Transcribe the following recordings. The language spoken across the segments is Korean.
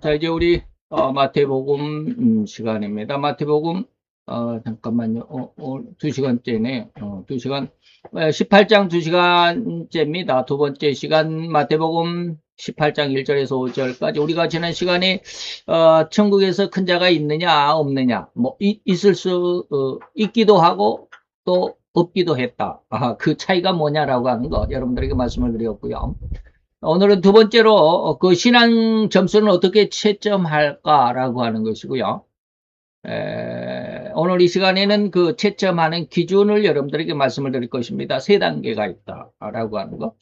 자, 이제 우리 마태복음 시간입니다. 마태복음 잠깐만요. 2시간째네. 2시간 18장 2시간째입니다. 두 번째 시간 마태복음 18장 1절에서 5절까지 우리가 지난 시간에 천국에서 큰 자가 있느냐 없느냐 뭐 있을 수 있기도 하고 또 없기도 했다. 그 차이가 뭐냐라고 하는 거 여러분들에게 말씀을 드렸고요. 오늘은 두 번째로 그 신앙 점수는 어떻게 채점할까라고 하는 것이고요. 오늘 이 시간에는 그 채점하는 기준을 여러분들에게 말씀을 드릴 것입니다. 세 단계가 있다라고 하는 거.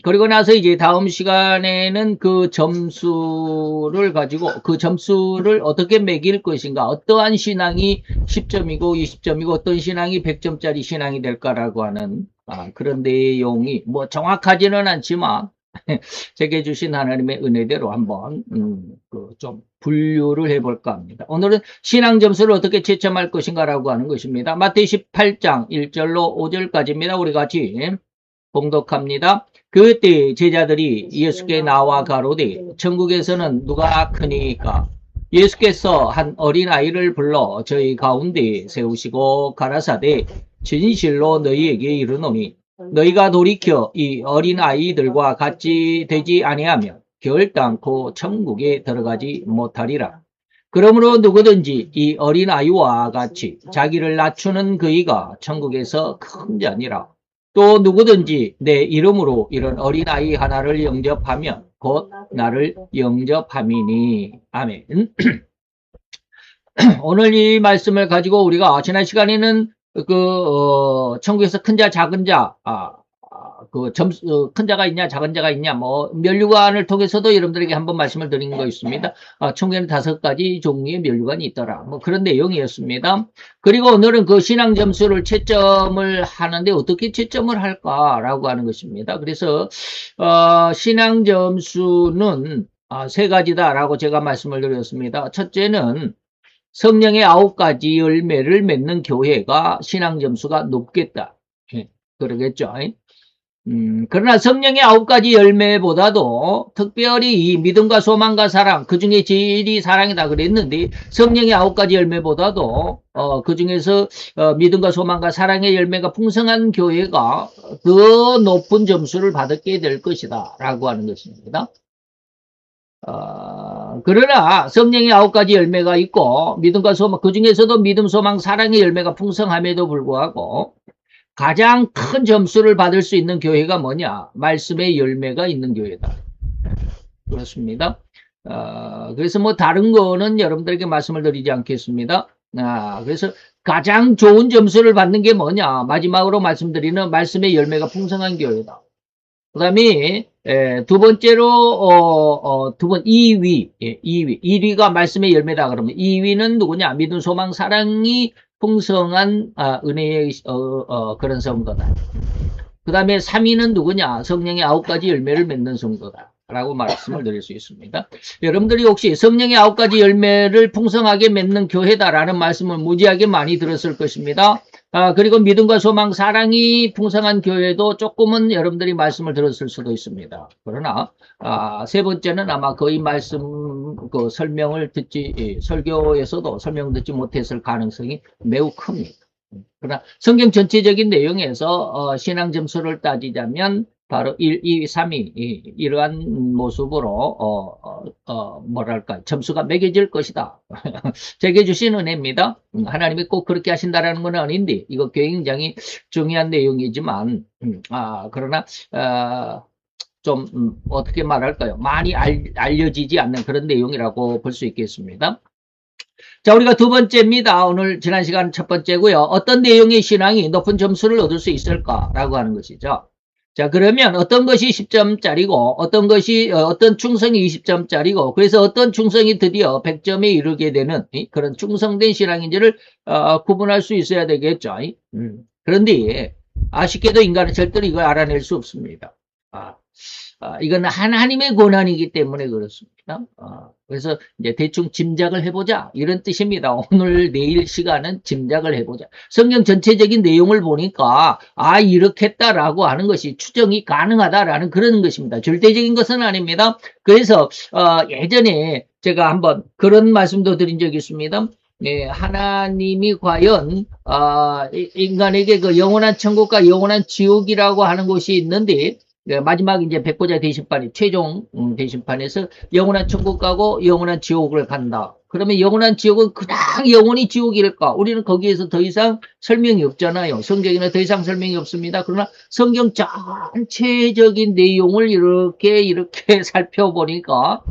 그리고 나서 이제 다음 시간에는 그 점수를 가지고 그 점수를 어떻게 매길 것인가, 어떠한 신앙이 10점이고 20점이고 어떤 신앙이 100점짜리 신앙이 될까라고 하는 그런 내용이 뭐 정확하지는 않지만 제게 주신 하나님의 은혜대로 한번 좀 분류를 해볼까 합니다. 오늘은 신앙 점수를 어떻게 채점할 것인가라고 하는 것입니다. 마태 18장 1절로 5절까지입니다. 우리 같이 봉독합니다. 그때 제자들이 예수께 나와 가로되 천국에서는 누가 크니까? 예수께서 한 어린아이를 불러 저희 가운데 세우시고 가라사대 진실로 너희에게 이르노니 너희가 돌이켜 이 어린아이들과 같이 되지 아니하면 결단코 천국에 들어가지 못하리라. 그러므로 누구든지 이 어린아이와 같이 자기를 낮추는 그이가 천국에서 큰 자니라. 또 누구든지 내 이름으로 이런 어린아이 하나를 영접하면 곧 나를 영접함이니. 아멘. 오늘 이 말씀을 가지고 우리가 지난 시간에는 천국에서 큰 자, 작은 자, 큰 자가 있냐, 작은 자가 있냐, 뭐, 면류관을 통해서도 여러분들에게 한번 말씀을 드린 거 있습니다. 천국에는 5가지 종류의 면류관이 있더라. 뭐, 그런 내용이었습니다. 그리고 오늘은 그 신앙 점수를 채점을 하는데 어떻게 채점을 할까라고 하는 것입니다. 그래서, 신앙 점수는 3가지다라고 제가 말씀을 드렸습니다. 첫째는 성령의 9가지 열매를 맺는 교회가 신앙 점수가 높겠다. 그러겠죠. 그러나 성령의 9가지 열매보다도 특별히 이 믿음과 소망과 사랑, 그 중에 제일이 사랑이다 그랬는데 성령의 9가지 열매보다도 그 중에서 믿음과 소망과 사랑의 열매가 풍성한 교회가 더 높은 점수를 받게 될 것이다 라고 하는 것입니다. 그러나 성령의 9가지 열매가 있고 믿음과 소망, 그 중에서도 믿음, 소망, 사랑의 열매가 풍성함에도 불구하고 가장 큰 점수를 받을 수 있는 교회가 뭐냐? 말씀의 열매가 있는 교회다. 그렇습니다. 그래서 뭐 다른 거는 여러분들에게 말씀을 드리지 않겠습니다. 그래서 가장 좋은 점수를 받는 게 뭐냐? 마지막으로 말씀드리는 말씀의 열매가 풍성한 교회다. 그 다음에 두 번째로 2위 1위가 말씀의 열매다 그러면 2위는 누구냐? 믿음, 소망, 사랑이 풍성한 은혜의 그런 성도다. 그 다음에 3위는 누구냐? 성령의 9가지 열매를 맺는 성도다 라고 말씀을 드릴 수 있습니다. 여러분들이 혹시 성령의 9가지 열매를 풍성하게 맺는 교회다라는 말씀을 무지하게 많이 들었을 것입니다. 그리고 믿음과 소망, 사랑이 풍성한 교회도 조금은 여러분들이 말씀을 들었을 수도 있습니다. 그러나 세 번째는 아마 거의 말씀 설명을 설교에서도 설명 듣지 못했을 가능성이 매우 큽니다. 그러나 성경 전체적인 내용에서 신앙 점수를 따지자면 바로 1, 2, 3위 이러한 모습으로 뭐랄까 점수가 매겨질 것이다. 제게 주신 은혜입니다. 하나님이 꼭 그렇게 하신다라는 건 아닌데 이거 굉장히 중요한 내용이지만 그러나 좀 어떻게 말할까요? 많이 알려지지 않는 그런 내용이라고 볼 수 있겠습니다. 자, 우리가 두 번째입니다. 오늘 지난 시간 첫 번째고요. 어떤 내용의 신앙이 높은 점수를 얻을 수 있을까라고 하는 것이죠. 자, 그러면 어떤 것이 10점짜리고 어떤 충성이 20점짜리고 그래서 어떤 충성이 드디어 100점에 이르게 되는 그런 충성된 신앙인지를 구분할 수 있어야 되겠죠. 그런데 아쉽게도 인간은 절대로 이걸 알아낼 수 없습니다. 이건 하나님의 권한이기 때문에 그렇습니다. 그래서 이제 대충 짐작을 해보자 이런 뜻입니다. 오늘 내일 시간은 짐작을 해보자. 성경 전체적인 내용을 보니까 이렇겠다라고 하는 것이 추정이 가능하다라는 그런 것입니다. 절대적인 것은 아닙니다. 그래서 예전에 제가 한번 그런 말씀도 드린 적이 있습니다. 네, 하나님이 과연 인간에게 그 영원한 천국과 영원한 지옥이라고 하는 곳이 있는데 마지막 이제 백보자 대심판이 최종 대심판에서 영원한 천국 가고 영원한 지옥을 간다. 그러면 영원한 지옥은 그냥 영원히 지옥일까? 우리는 거기에서 더 이상 설명이 없잖아요. 성경에는 더 이상 설명이 없습니다. 그러나 성경 전체적인 내용을 이렇게 살펴보니까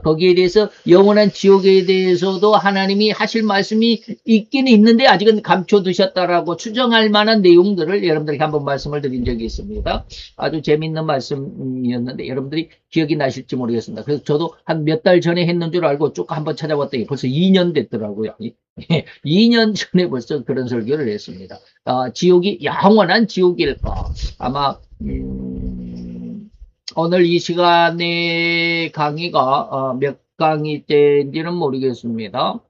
거기에 대해서 영원한 지옥에 대해서도 하나님이 하실 말씀이 있기는 있는데 아직은 감춰두셨다라고 추정할 만한 내용들을 여러분들에게 한번 말씀을 드린 적이 있습니다. 아주 재밌는 말씀이었는데 여러분들이 기억이 나실지 모르겠습니다. 그래서 저도 한 몇 달 전에 했는 줄 알고 쭉 한번 찾아봤더니 벌써 2년 됐더라고요. 2년 전에 벌써 그런 설교를 했습니다. 지옥이 영원한 지옥일까? 아마 오늘 이 시간의 강의가 몇 강의째인지는 모르겠습니다.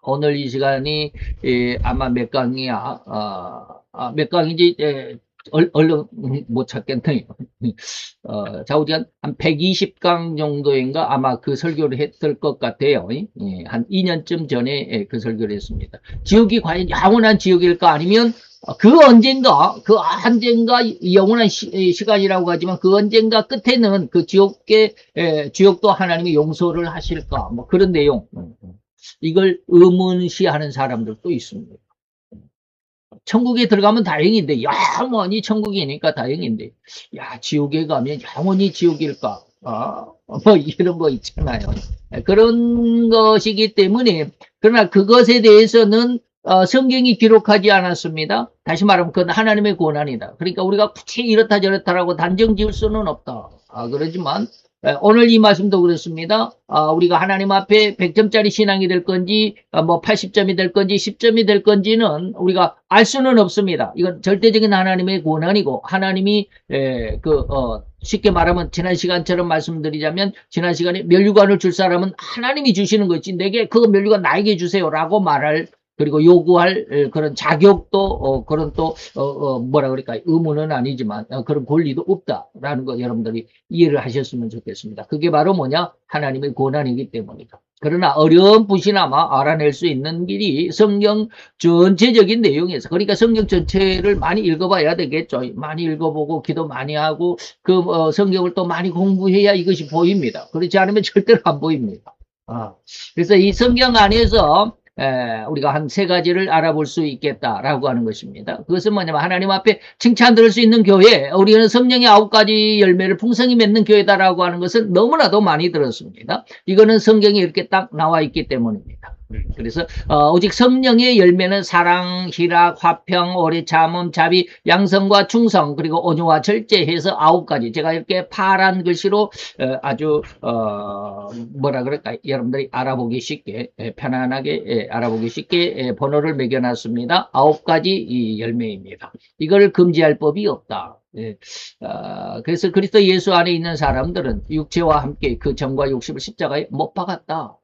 오늘 이 시간이 아마 몇 강이야? 몇 강인지 얼른 못 찾겠네요. 좌우지간 한 120강 정도인가 아마 그 설교를 했을 것 같아요. 한 2년쯤 전에 그 설교를 했습니다. 지옥이 과연 영원한 지옥일까? 아니면 그 언젠가 영원한 시간이라고 하지만 그 언젠가 끝에는 그 지옥도 하나님이 용서를 하실까? 뭐 그런 내용. 이걸 의문시하는 사람들도 있습니다. 천국에 들어가면 다행인데 영원히 천국이니까 다행인데 지옥에 가면 영원히 지옥일까? 뭐 이런 거 있잖아요. 그런 것이기 때문에 그러나 그것에 대해서는 성경이 기록하지 않았습니다. 다시 말하면 그건 하나님의 권한이다. 그러니까 우리가 굳이 이렇다 저렇다라고 단정 지을 수는 없다. 그러지만 오늘 이 말씀도 그렇습니다. 우리가 하나님 앞에 100점짜리 신앙이 될 건지 뭐 80점이 될 건지 10점이 될 건지는 우리가 알 수는 없습니다. 이건 절대적인 하나님의 권한이고 하나님이 쉽게 말하면 지난 시간처럼 말씀드리자면 지난 시간에 면류관을 줄 사람은 하나님이 주시는 거지 내게 그 면류관 나에게 주세요라고 말할 그리고 요구할 그런 자격도 그런 또 뭐라 그럴까 의무는 아니지만 그런 권리도 없다라는 거 여러분들이 이해를 하셨으면 좋겠습니다. 그게 바로 뭐냐 하나님의 권한이기 때문이다. 그러나 어렴풋이나마 알아낼 수 있는 길이 성경 전체적인 내용에서 그러니까 성경 전체를 많이 읽어봐야 되겠죠. 많이 읽어보고 기도 많이 하고 그 성경을 또 많이 공부해야 이것이 보입니다. 그렇지 않으면 절대로 안 보입니다. 그래서 이 성경 안에서 우리가 한 세 가지를 알아볼 수 있겠다라고 하는 것입니다. 그것은 뭐냐면 하나님 앞에 칭찬 들을 수 있는 교회, 우리는 성령의 9가지 열매를 풍성히 맺는 교회다라고 하는 것은 너무나도 많이 들었습니다. 이거는 성경에 이렇게 딱 나와 있기 때문입니다. 그래서 오직 성령의 열매는 사랑, 희락, 화평, 오래 참음, 자비, 양성과 충성 그리고 온유와 절제해서 9가지 제가 이렇게 파란 글씨로 아주 뭐라 그럴까 여러분들이 알아보기 쉽게 편안하게 알아보기 쉽게 번호를 매겨놨습니다. 9가지 이 열매입니다. 이걸 금지할 법이 없다. 그래서 그리스도 예수 안에 있는 사람들은 육체와 함께 그 정과 욕심을 십자가에 못 박았다.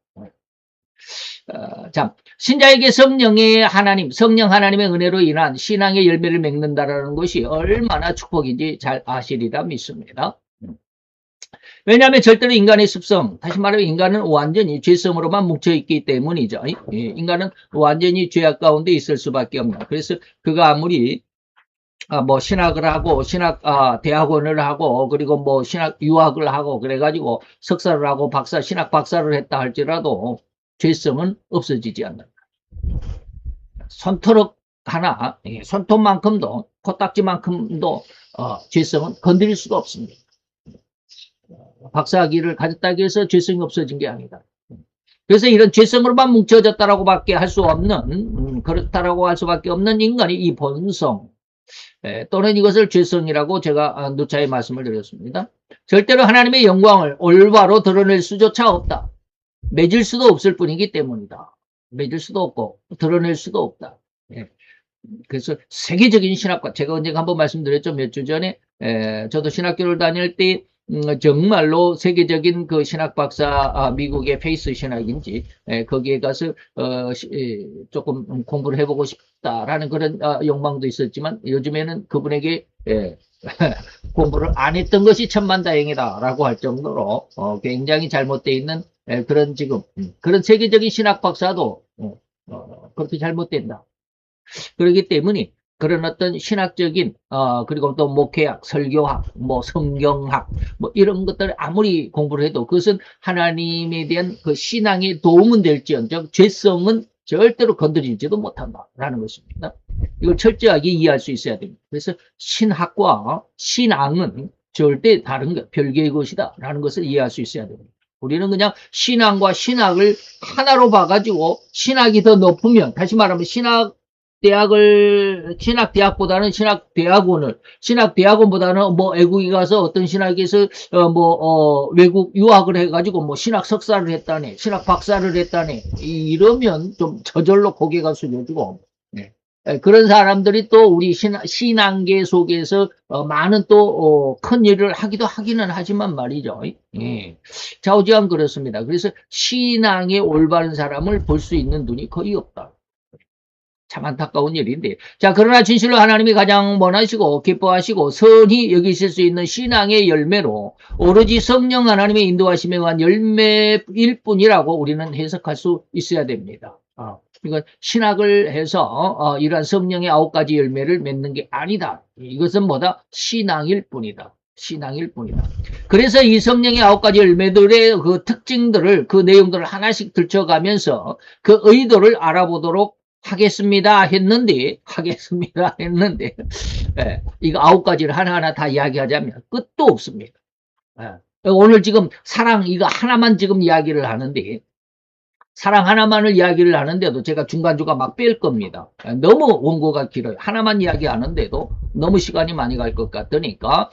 자, 신자에게 성령 하나님의 은혜로 인한 신앙의 열매를 맺는다라는 것이 얼마나 축복인지 잘 아시리라 믿습니다. 왜냐하면 절대로 인간의 습성, 다시 말하면 인간은 완전히 죄성으로만 뭉쳐있기 때문이죠. 인간은 완전히 죄악 가운데 있을 수밖에 없는. 그래서 그가 아무리 뭐 신학을 하고 대학원을 하고 그리고 뭐 신학 유학을 하고 그래가지고 석사를 하고 신학 박사를 했다 할지라도 죄성은 없어지지 않는다. 손톱 하나, 손톱만큼도 코딱지만큼도 죄성은 건드릴 수가 없습니다. 박사학위를 가졌다고 해서 죄성이 없어진 게 아니다. 그래서 이런 죄성으로만 뭉쳐졌다라고 밖에 할 수 없는 그렇다라고 할 수밖에 없는 인간이 이 본성 또는 이것을 죄성이라고 제가 누차에 말씀을 드렸습니다. 절대로 하나님의 영광을 올바로 드러낼 수조차 없다. 맺을 수도 없을 뿐이기 때문이다. 맺을 수도 없고 드러낼 수도 없다. 그래서 세계적인 신학과 제가 언젠가 한번 말씀드렸죠. 몇 주 전에 저도 신학교를 다닐 때 정말로 세계적인 그 신학 박사, 미국의 페이스 신학인지, 거기에 가서, 조금 공부를 해보고 싶다라는 그런, 욕망도 있었지만, 요즘에는 그분에게, 공부를 안 했던 것이 천만다행이다라고 할 정도로, 굉장히 잘못되어 있는, 그런 지금, 그런 세계적인 신학 박사도, 그렇게 잘못된다. 그렇기 때문에 그런 어떤 신학적인 그리고 또 목회학, 설교학, 뭐 성경학 뭐 이런 것들 아무리 공부를 해도 그것은 하나님에 대한 그 신앙에 도움은 될지언정 죄성은 절대로 건드리지도 못한다라는 것입니다. 이걸 철저하게 이해할 수 있어야 됩니다. 그래서 신학과 신앙은 절대 다른 것, 별개의 것이다라는 것을 이해할 수 있어야 됩니다. 우리는 그냥 신앙과 신학을 하나로 봐가지고 신학이 더 높으면 다시 말하면 신학대학보다는 신학대학원보다는 뭐 외국에 가서 어떤 신학에서, 외국 유학을 해가지고 뭐 신학 석사를 했다네, 신학 박사를 했다네, 이러면 좀 저절로 고개가 숙여지고, 네. 그런 사람들이 또 우리 신앙계 속에서, 많은 또, 큰 일을 하기는 하지만 말이죠. 예. 좌우지간 그렇습니다. 그래서 신앙에 올바른 사람을 볼 수 있는 눈이 거의 없다. 참 안타까운 일인데. 자, 그러나 진실로 하나님이 가장 원하시고 기뻐하시고 선히 여기실 수 있는 신앙의 열매로 오로지 성령 하나님의 인도하심에 의한 열매일 뿐이라고 우리는 해석할 수 있어야 됩니다. 이건 신학을 해서 이러한 성령의 9가지 열매를 맺는 게 아니다. 이것은 뭐다? 신앙일 뿐이다. 신앙일 뿐이다. 그래서 이 성령의 9가지 열매들의 그 특징들을, 그 내용들을 하나씩 들춰가면서 그 의도를 알아보도록 하겠습니다 했는데 이거 9가지를 하나하나 다 이야기하자면 끝도 없습니다. 오늘 지금 사랑 이거 하나만 지금 이야기를 하는데 사랑 하나만을 이야기를 하는데도 제가 중간중간 막 뺄 겁니다. 너무 원고가 길어요. 하나만 이야기하는데도 너무 시간이 많이 갈 것 같으니까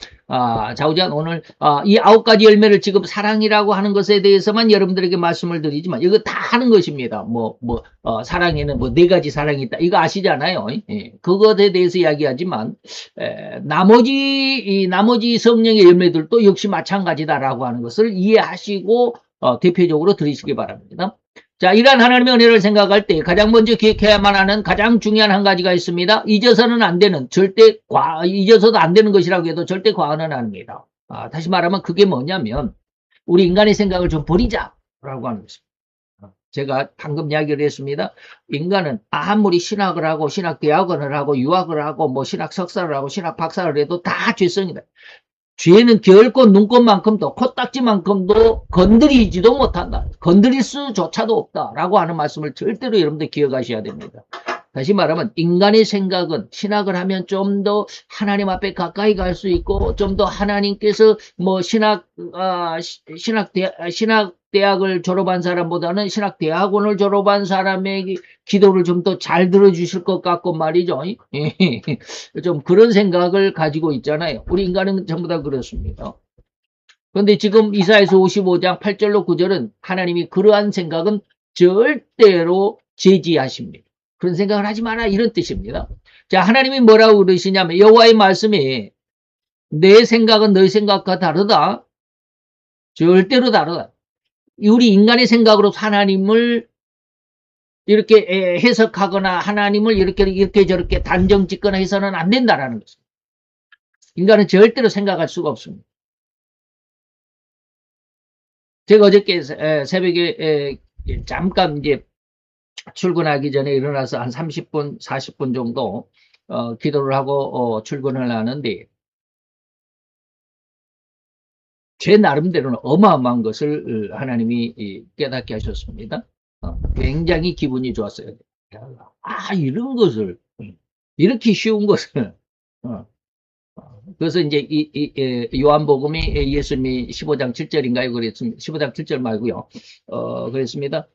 좌우지간 오늘 이 9가지 열매를 지금 사랑이라고 하는 것에 대해서만 여러분들에게 말씀을 드리지만 이거 다 하는 것입니다. 사랑에는 뭐 4가지 사랑이 있다. 이거 아시잖아요. 그것에 대해서 이야기하지만 나머지 성령의 열매들도 역시 마찬가지다라고 하는 것을 이해하시고 대표적으로 들으시기 바랍니다. 자, 이러한 하나님의 은혜를 생각할 때 가장 먼저 기억해야만 하는 가장 중요한 한 가지가 있습니다. 잊어서도 안 되는 것이라고 해도 절대 과언은 아닙니다. 다시 말하면 그게 뭐냐면 우리 인간의 생각을 좀 버리자라고 하는 것입니다. 제가 방금 이야기를 했습니다. 인간은 아무리 신학을 하고 신학대학원을 하고 유학을 하고 뭐 신학 석사를 하고 신학 박사를 해도 다 죄성이다. 죄는 결코 눈꽃만큼도 코딱지만큼도 건드리지도 못한다. 건드릴 수조차도 없다라고 하는 말씀을 절대로 여러분들 기억하셔야 됩니다. 다시 말하면 인간의 생각은 신학을 하면 좀 더 하나님 앞에 가까이 갈 수 있고 좀 더 하나님께서 뭐 신학대학을 졸업한 사람보다는 신학대학원을 졸업한 사람의 기도를 좀 더 잘 들어주실 것 같고 말이죠. 좀 그런 생각을 가지고 있잖아요. 우리 인간은 전부 다 그렇습니다. 그런데 지금 이사야서 55장 8절로 9절은 하나님이 그러한 생각은 절대로 제지하십니다. 그런 생각을 하지 마라 이런 뜻입니다. 자, 하나님이 뭐라고 그러시냐면 여호와의 말씀이 내 생각은 너희 생각과 다르다. 절대로 다르다. 우리 인간의 생각으로 하나님을 이렇게 해석하거나 하나님을 이렇게 저렇게 단정 짓거나 해서는 안 된다라는 것입니다. 인간은 절대로 생각할 수가 없습니다. 제가 어저께 새벽에 잠깐 이제 출근하기 전에 일어나서 한 30분, 40분 정도 기도를 하고 출근을 하는데 제 나름대로는 어마어마한 것을 하나님이 깨닫게 하셨습니다. 굉장히 기분이 좋았어요. 이런 것을 이렇게 쉬운 것을 그래서 이제 요한복음이 예수님이 15장 7절인가요? 그랬습니다. 15장 7절 말고요. 그랬습니다.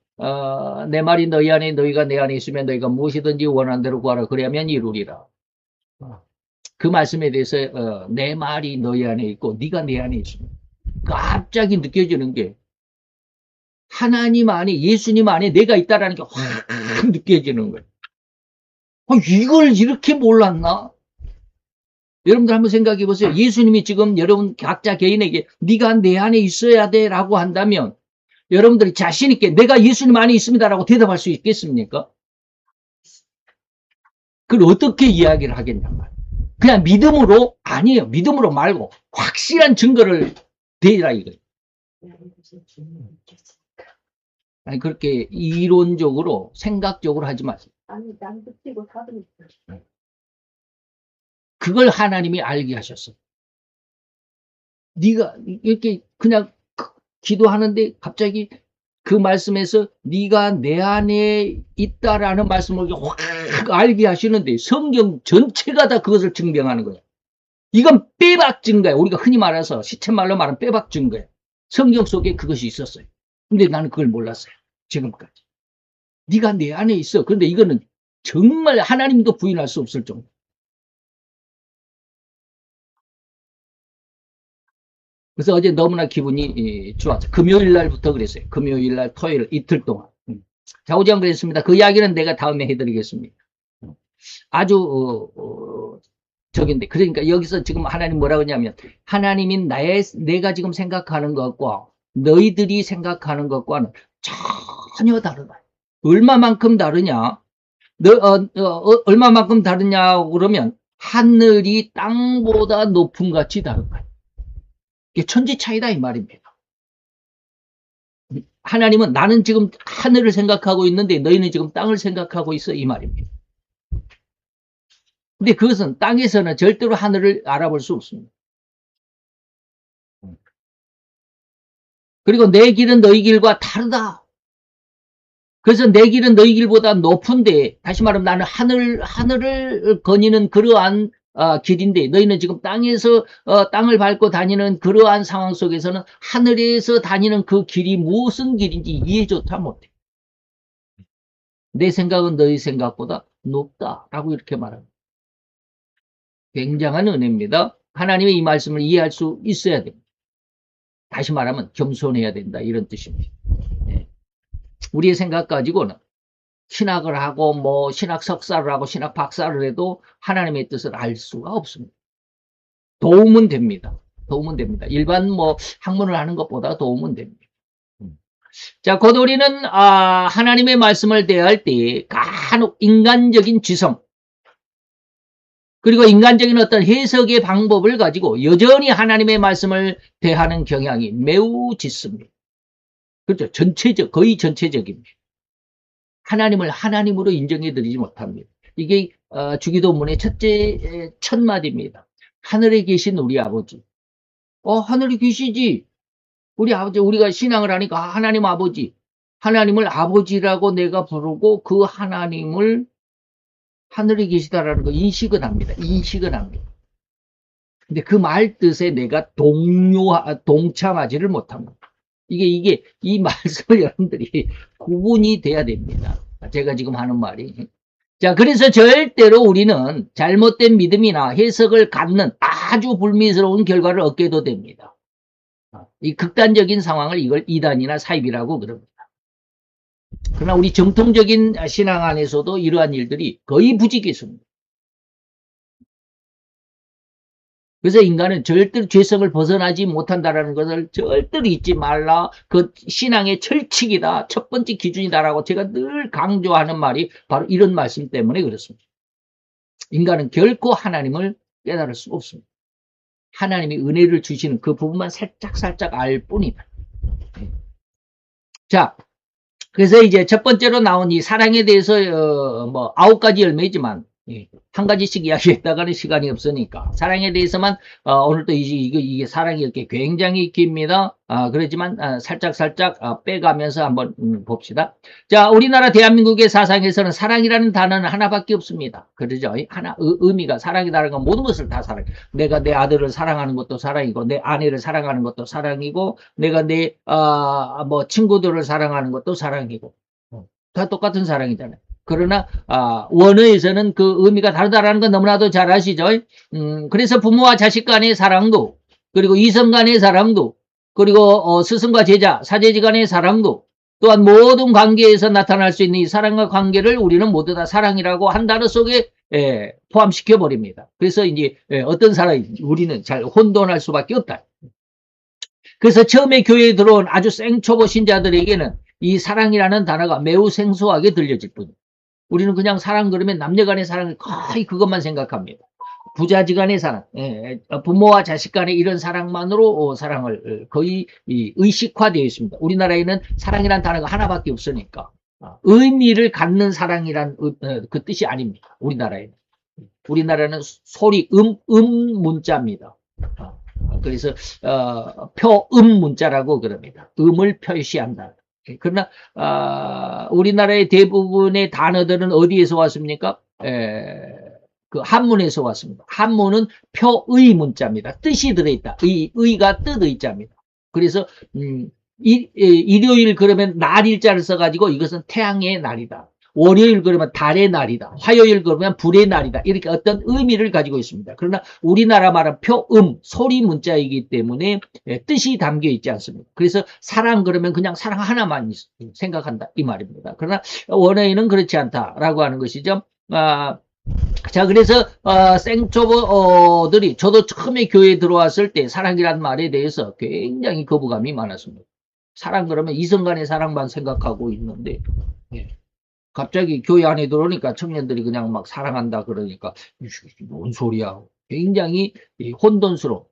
내 말이 너희 안에 너희가 내 안에 있으면 너희가 무엇이든지 원하는 대로 구하라 그리하면 이루리라. 그 말씀에 대해서 내 말이 너희 안에 있고 네가 내 안에 있으면 갑자기 느껴지는 게 하나님 안에 예수님 안에 내가 있다라는 게 확 느껴지는 거예요. 이걸 이렇게 몰랐나? 여러분들 한번 생각해 보세요. 예수님이 지금 여러분 각자 개인에게 네가 내 안에 있어야 돼 라고 한다면 여러분들이 자신 있게 내가 예수님 안에 있습니다 라고 대답할 수 있겠습니까? 그걸 어떻게 이야기를 하겠냔 말이에요. 그냥 믿음으로? 아니에요. 믿음으로 말고 확실한 증거를 대라 이거예요. 아니 그렇게 이론적으로 생각적으로 하지 마세요. 아니 남도 뛰고 사도 있어. 그걸 하나님이 알게 하셨어. 네가 이렇게 그냥 기도하는데 갑자기 그 말씀에서 네가 내 안에 있다라는 말씀을 확 알게 하시는데 성경 전체가 다 그것을 증명하는 거예요. 이건 빼박 증거예요. 우리가 흔히 말해서 시쳇말로 말하면 빼박 증거예요. 성경 속에 그것이 있었어요. 근데 나는 그걸 몰랐어요. 지금까지. 네가 내 안에 있어. 그런데 이거는 정말 하나님도 부인할 수 없을 정도. 그래서 어제 너무나 기분이 좋았어요. 금요일 날부터 그랬어요. 금요일 날, 토요일 이틀 동안. 좌우지간 그랬습니다. 그 이야기는 내가 다음에 해드리겠습니다. 아주 적인데 그러니까 여기서 지금 하나님 뭐라고 하냐면 하나님인 내가 지금 생각하는 것과 너희들이 생각하는 것과는 전혀 다르다. 얼마만큼 다르냐? 얼마만큼 다르냐고 그러면 하늘이 땅보다 높은 같이 다르다. 이게 천지 차이다 이 말입니다. 하나님은 나는 지금 하늘을 생각하고 있는데 너희는 지금 땅을 생각하고 있어 이 말입니다. 근데 그것은 땅에서는 절대로 하늘을 알아볼 수 없습니다. 그리고 내 길은 너희 길과 다르다. 그래서 내 길은 너희 길보다 높은데 다시 말하면 나는 하늘을 거니는 그러한 길인데 너희는 지금 땅에서 땅을 밟고 다니는 그러한 상황 속에서는 하늘에서 다니는 그 길이 무슨 길인지 이해조차 못해. 내 생각은 너희 생각보다 높다라고 이렇게 말합니다. 굉장한 은혜입니다. 하나님의 이 말씀을 이해할 수 있어야 됩니다. 다시 말하면 겸손해야 된다 이런 뜻입니다. 네. 우리의 생각 가지고는 신학을 하고 뭐 신학 석사를 하고 신학 박사를 해도 하나님의 뜻을 알 수가 없습니다. 도움은 됩니다. 도움은 됩니다. 일반 뭐 학문을 하는 것보다 도움은 됩니다. 자, 곧 우리는 하나님의 말씀을 대할 때 간혹 인간적인 지성 그리고 인간적인 어떤 해석의 방법을 가지고 여전히 하나님의 말씀을 대하는 경향이 매우 짙습니다. 그렇죠? 거의 전체적입니다. 하나님을 하나님으로 인정해드리지 못합니다. 이게 주기도문의 첫 마디입니다. 하늘에 계신 우리 아버지. 하늘에 계시지. 우리 아버지, 우리가 신앙을 하니까 하나님 아버지. 하나님을 아버지라고 내가 부르고 그 하나님을 하늘에 계시다라는 거 인식은 합니다. 인식은 합니다. 근데 그 말 뜻에 내가 동참하지를 못합니다. 이 말씀을 여러분들이 구분이 돼야 됩니다. 제가 지금 하는 말이. 자, 그래서 절대로 우리는 잘못된 믿음이나 해석을 갖는 아주 불미스러운 결과를 얻게도 됩니다. 이 극단적인 상황을 이걸 이단이나 사입이라고 그럽니다. 그러나 우리 정통적인 신앙 안에서도 이러한 일들이 거의 부지기수입니다. 그래서 인간은 절대로 죄성을 벗어나지 못한다는 것을 절대로 잊지 말라. 그 신앙의 철칙이다. 첫 번째 기준이다라고 제가 늘 강조하는 말이 바로 이런 말씀 때문에 그렇습니다. 인간은 결코 하나님을 깨달을 수 없습니다. 하나님이 은혜를 주시는 그 부분만 살짝 알 뿐이다. 자, 그래서 이제 첫 번째로 나온 이 사랑에 대해서 뭐 9가지 열매지만 한 가지씩 이야기했다가는 시간이 없으니까 사랑에 대해서만 오늘도 이게 사랑이 이렇게 굉장히 깁니다. 그렇지만 살짝 빼가면서 한번 봅시다. 자, 우리나라 대한민국의 사상에서는 사랑이라는 단어는 하나밖에 없습니다. 그러죠? 의미가 사랑이라는 건 모든 것을 다 사랑. 내가 내 아들을 사랑하는 것도 사랑이고 내 아내를 사랑하는 것도 사랑이고 내가 내 뭐 친구들을 사랑하는 것도 사랑이고 다 똑같은 사랑이잖아요. 그러나 원어에서는 그 의미가 다르다라는 건 너무나도 잘 아시죠? 그래서 부모와 자식 간의 사랑도 그리고 이성 간의 사랑도 그리고 스승과 제자, 사제지 간의 사랑도 또한 모든 관계에서 나타날 수 있는 이 사랑과 관계를 우리는 모두 다 사랑이라고 한 단어 속에 포함시켜 버립니다. 그래서 이제 어떤 사람이 우리는 잘 혼돈할 수밖에 없다. 그래서 처음에 교회에 들어온 아주 생초보 신자들에게는 이 사랑이라는 단어가 매우 생소하게 들려질 뿐. 우리는 그냥 사랑 그러면 남녀간의 사랑을 거의 그것만 생각합니다. 부자지간의 사랑, 부모와 자식 간의 이런 사랑만으로 사랑을 거의 의식화되어 있습니다. 우리나라에는 사랑이란 단어가 하나밖에 없으니까 의미를 갖는 사랑이란 그 뜻이 아닙니다. 우리나라는 소리 문자입니다. 그래서 표음 문자라고 그럽니다. 음을 표시한다. 그러나 우리나라의 대부분의 단어들은 어디에서 왔습니까? 그 한문에서 왔습니다. 한문은 표의 문자입니다. 뜻이 들어있다. 의가 뜻의자입니다. 그래서 일요일 그러면 날일자를 써가지고 이것은 태양의 날이다. 월요일 그러면 달의 날이다. 화요일 그러면 불의 날이다. 이렇게 어떤 의미를 가지고 있습니다. 그러나 우리나라 말은 표음, 소리 문자이기 때문에 뜻이 담겨 있지 않습니다. 그래서 사랑 그러면 그냥 사랑 하나만 생각한다 이 말입니다. 그러나 원어에는 그렇지 않다라고 하는 것이죠. 자, 그래서 생초보들이 저도 처음에 교회에 들어왔을 때 사랑이란 말에 대해서 굉장히 거부감이 많았습니다. 사랑 그러면 이성 간의 사랑만 생각하고 있는데 갑자기 교회 안에 들어오니까 청년들이 그냥 막 사랑한다 그러니까 뭔 소리야. 굉장히 혼돈스러워.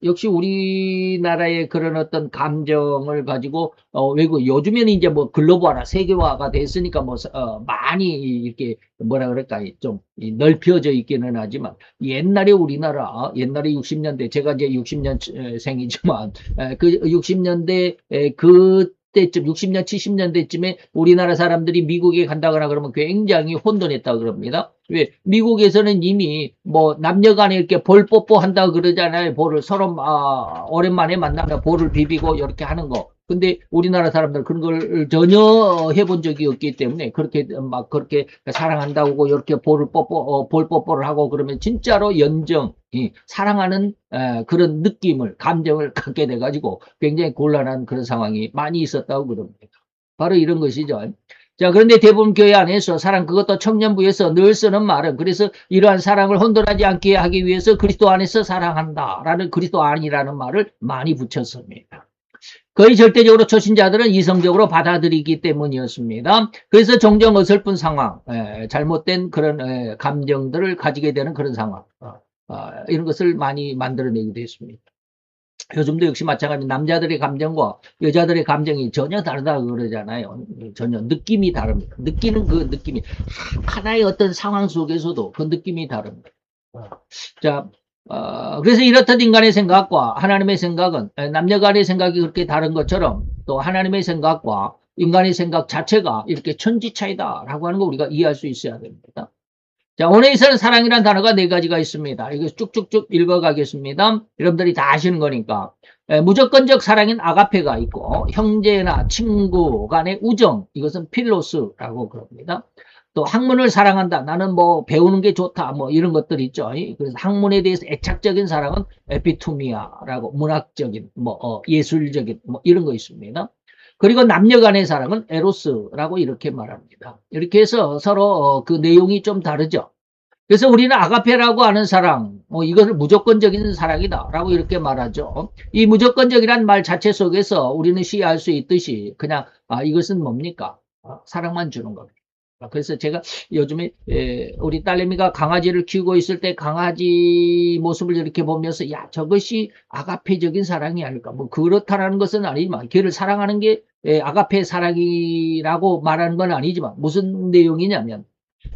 역시 우리나라의 그런 어떤 감정을 가지고 외국 요즘에는 이제 뭐 글로벌화 세계화가 됐으니까 뭐 많이 이렇게 뭐라 그럴까 좀 넓혀져 있기는 하지만 옛날에 우리나라 옛날에 60년대 제가 이제 60년생이지만 그 60년대 그때쯤 60년 70년대쯤에 우리나라 사람들이 미국에 간다거나 그러면 굉장히 혼돈했다 그럽니다. 왜? 미국에서는 이미 뭐 남녀간에 이렇게 볼 뽀뽀한다 그러잖아요. 볼을 서로 오랜만에 만나면 볼을 비비고 이렇게 하는 거. 근데 우리나라 사람들 그런 걸 전혀 해본 적이 없기 때문에 그렇게 막 그렇게 사랑한다고 이렇게 볼 뽀뽀를 하고 그러면 진짜로 사랑하는 그런 느낌을 감정을 갖게 돼가지고 굉장히 곤란한 그런 상황이 많이 있었다고 그럽니다. 바로 이런 것이죠. 자, 그런데 대부분 교회 안에서 사랑, 그것도 청년부에서 늘 쓰는 말은 그래서 이러한 사랑을 혼돈하지 않게 하기 위해서 그리스도 안에서 사랑한다라는 그리스도 안이라는 말을 많이 붙였습니다. 거의 절대적으로 초신자들은 이성적으로 받아들이기 때문이었습니다. 그래서 종종 어설픈 상황, 잘못된 그런 감정들을 가지게 되는 그런 상황, 이런 것을 많이 만들어내기도 했습니다. 요즘도 역시 마찬가지 남자들의 감정과 여자들의 감정이 전혀 다르다고 그러잖아요. 전혀 느낌이 다릅니다. 느끼는 그 느낌이 하나의 어떤 상황 속에서도 그 느낌이 다릅니다. 자, 그래서 이렇듯 인간의 생각과 하나님의 생각은 남녀 간의 생각이 그렇게 다른 것처럼 또 하나님의 생각과 인간의 생각 자체가 이렇게 천지 차이다라고 하는 거 우리가 이해할 수 있어야 됩니다. 자, 원어에서는 사랑이라는 단어가 4가지가 있습니다. 이거 쭉쭉쭉 읽어가겠습니다. 여러분들이 다 아시는 거니까. 무조건적 사랑인 아가페가 있고 형제나 친구 간의 우정, 이것은 필로스라고 그럽니다. 또 학문을 사랑한다. 나는 뭐 배우는 게 좋다. 뭐 이런 것들 있죠. 그래서 학문에 대해서 애착적인 사랑은 에피투미아라고 문학적인 뭐 예술적인 뭐 이런 거 있습니다. 그리고 남녀 간의 사랑은 에로스라고 이렇게 말합니다. 이렇게 해서 서로 그 내용이 좀 다르죠. 그래서 우리는 아가페라고 하는 사랑, 이것을 무조건적인 사랑이다라고 이렇게 말하죠. 이 무조건적이란 말 자체 속에서 우리는 시해할 수 있듯이 그냥 이것은 뭡니까? 사랑만 주는 겁니다. 그래서 제가 요즘에 우리 딸내미가 강아지를 키우고 있을 때 강아지 모습을 이렇게 보면서 야 저것이 아가페적인 사랑이 아닐까 뭐 그렇다라는 것은 아니지만 걔를 사랑하는 게 아가페 사랑이라고 말하는 건 아니지만 무슨 내용이냐면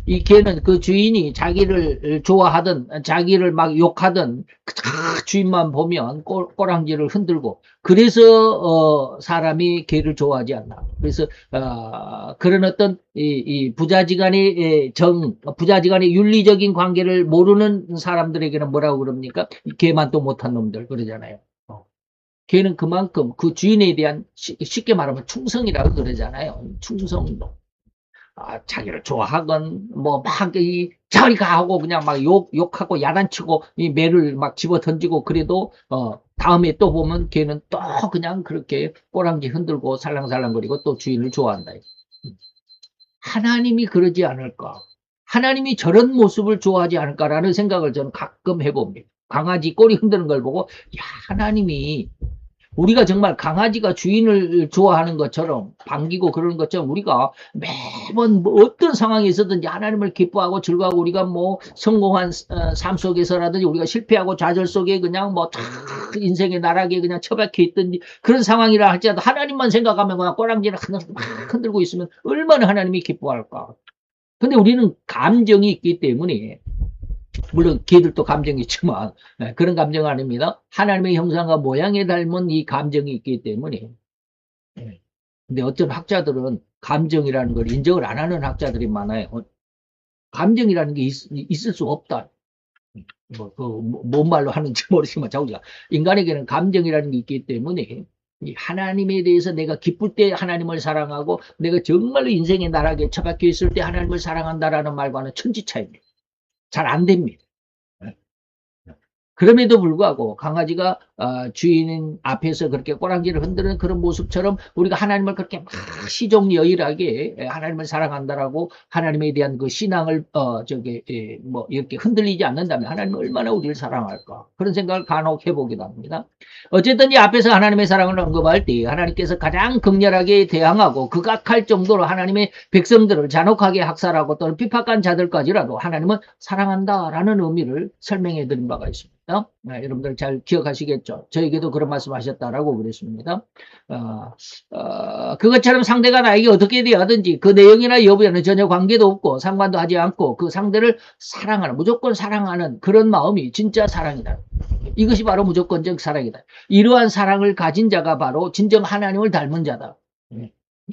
이 개는 그 주인이 자기를 좋아하든 자기를 막 욕하든 주인만 보면 꼬랑지를 흔들고 그래서 사람이 개를 좋아하지 않나. 그래서 그런 어떤 이 부자지간의 부자지간의 윤리적인 관계를 모르는 사람들에게는 뭐라고 그럽니까? 개만 또 못한 놈들 그러잖아요. 개는 그만큼 그 주인에 대한 쉽게 말하면 충성이라고 그러잖아요. 충성도. 자기를 좋아하건 뭐 막 저리 가 하고 그냥 막 욕하고 야단치고 이 매를 막 집어 던지고 그래도 다음에 또 보면 걔는 또 그냥 그렇게 꼬랑지 흔들고 살랑살랑거리고 또 주인을 좋아한다. 하나님이 그러지 않을까? 하나님이 저런 모습을 좋아하지 않을까라는 생각을 저는 가끔 해봅니다. 강아지 꼬리 흔드는 걸 보고, 야, 하나님이 우리가 정말 강아지가 주인을 좋아하는 것처럼 반기고 그러는 것처럼 우리가 매번 뭐 어떤 상황에 있어든지 하나님을 기뻐하고 즐거워하고 우리가 뭐 성공한 삶 속에서라든지 우리가 실패하고 좌절 속에 그냥 뭐 다 인생의 나락에 그냥 처박혀 있든지 그런 상황이라 할지라도 하나님만 생각하면 그냥 꼬랑지를 막 흔들고 있으면 얼마나 하나님이 기뻐할까. 근데 우리는 감정이 있기 때문에 물론 개들도 감정이 있지만 그런 감정은 아닙니다. 하나님의 형상과 모양에 닮은 이 감정이 있기 때문에. 근데 어떤 학자들은 감정이라는 걸 인정을 안 하는 학자들이 많아요. 감정이라는 게 있을 수 없다. 뭔 말로 하는지 모르지만 자꾸가 인간에게는 감정이라는 게 있기 때문에 이 하나님에 대해서 내가 기쁠 때 하나님을 사랑하고 내가 정말로 인생의 나락에 처박혀 있을 때 하나님을 사랑한다라는 말과는 천지차이입니다. 잘 안 됩니다. 그럼에도 불구하고 강아지가 주인 앞에서 그렇게 꼬랑지를 흔드는 그런 모습처럼 우리가 하나님을 그렇게 막 시종여일하게 하나님을 사랑한다라고 하나님에 대한 그 신앙을 뭐 이렇게 흔들리지 않는다면 하나님은 얼마나 우리를 사랑할까 그런 생각을 간혹 해보기도 합니다. 어쨌든 이 앞에서 하나님의 사랑을 언급할 때 하나님께서 가장 극렬하게 대항하고 극악할 정도로 하나님의 백성들을 잔혹하게 학살하고 또는 핍박한 자들까지라도 하나님은 사랑한다라는 의미를 설명해 드린 바가 있습니다. 여러분들 잘 기억하시겠죠? 저에게도 그런 말씀 하셨다라고 그랬습니다. 그것처럼 상대가 나에게 어떻게 대하든지 그 내용이나 여부에는 전혀 관계도 없고 상관도 하지 않고 그 상대를 사랑하는, 무조건 사랑하는 그런 마음이 진짜 사랑이다. 이것이 바로 무조건적 사랑이다. 이러한 사랑을 가진 자가 바로 진정 하나님을 닮은 자다.